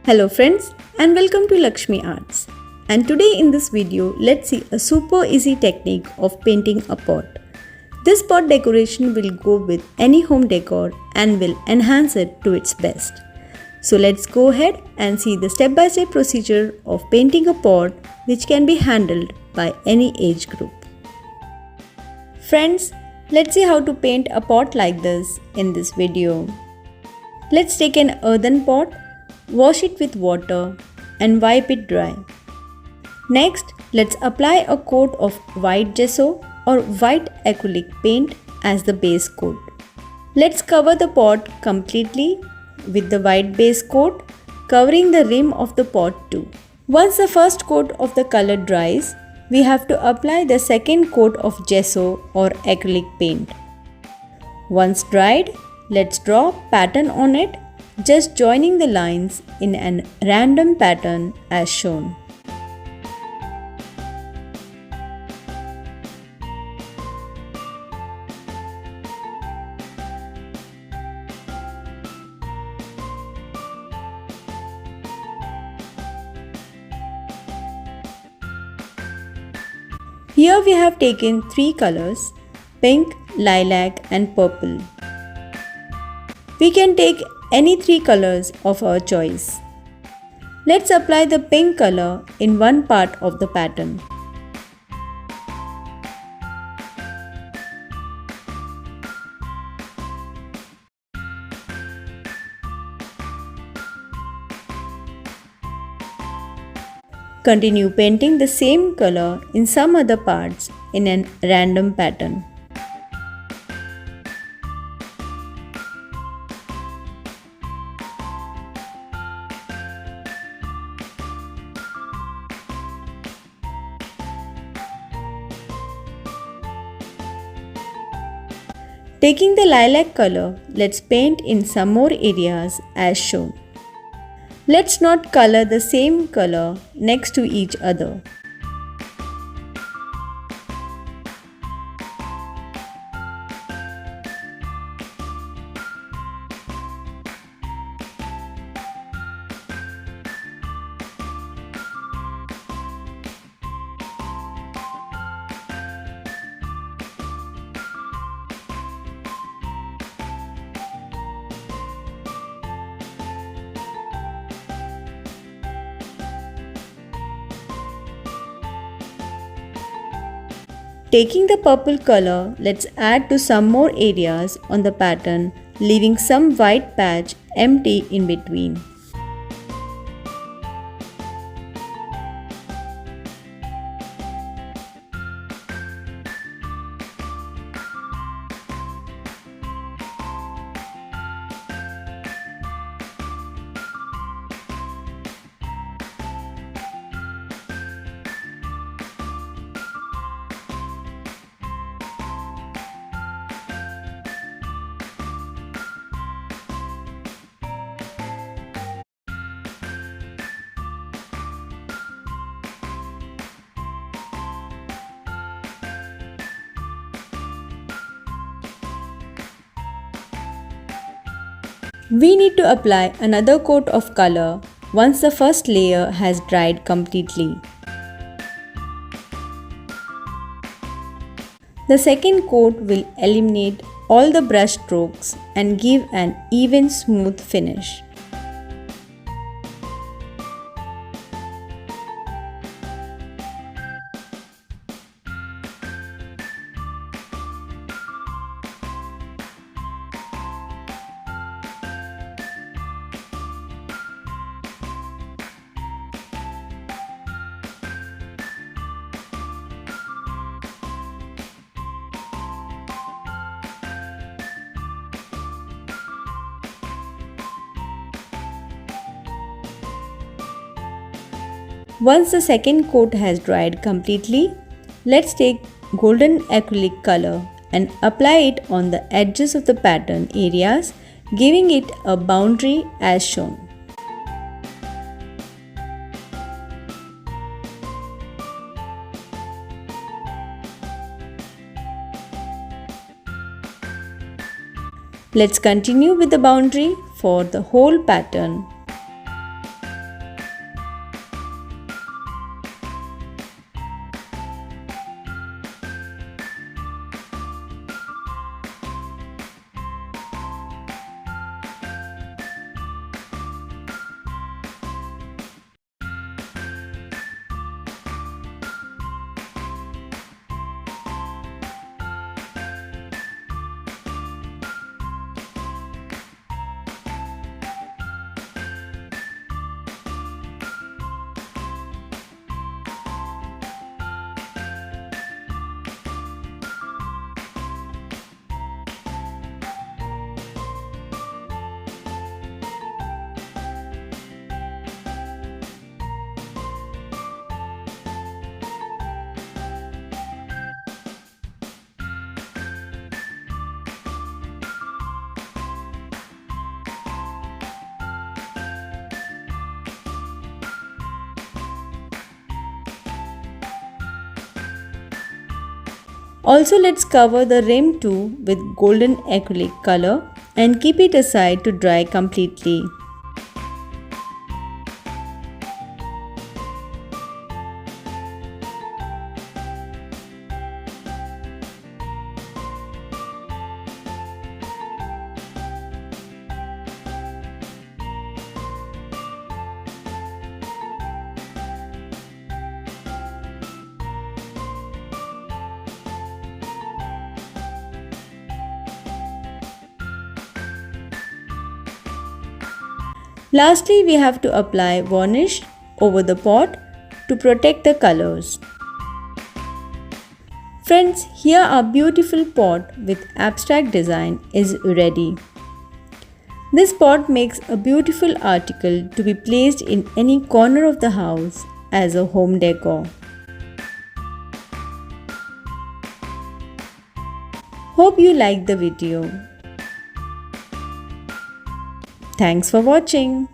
Hello friends and welcome to Lakshmi Arts. And today in this video, let's see a super easy technique of painting a pot. This pot decoration will go with any home decor and will enhance it to its best. So let's go ahead and see the step-by-step procedure of painting a pot which can be handled by any age group. Friends, let's see how to paint a pot like this in this video. Let's take an earthen pot, wash it with water and wipe it dry. Next, let's apply a coat of white gesso or white acrylic paint as the base coat. Let's cover the pot completely with the white base coat, covering the rim of the pot too. Once the first coat of the color dries, we have to apply the second coat of gesso or acrylic paint. Once dried, let's draw a pattern on it, just joining the lines in a random pattern as shown. Here we have taken three colors: pink, lilac and purple. We can take any three colors of our choice. Let's apply the pink color in one part of the pattern. Continue painting the same color in some other parts in a random pattern. Taking the lilac color, let's paint in some more areas as shown. Let's not color the same color next to each other. Taking the purple color, let's add to some more areas on the pattern, leaving some white patch empty in between. We need to apply another coat of color once the first layer has dried completely. The second coat will eliminate all the brush strokes and give an even smooth finish. Once the second coat has dried completely, let's take golden acrylic color and apply it on the edges of the pattern areas, giving it a boundary as shown. Let's continue with the boundary for the whole pattern. Also, let's cover the rim too with golden acrylic color and keep it aside to dry completely. Lastly, we have to apply varnish over the pot to protect the colors. Friends, here our beautiful pot with abstract design is ready. This pot makes a beautiful article to be placed in any corner of the house as a home decor. Hope you liked the video. Thanks for watching.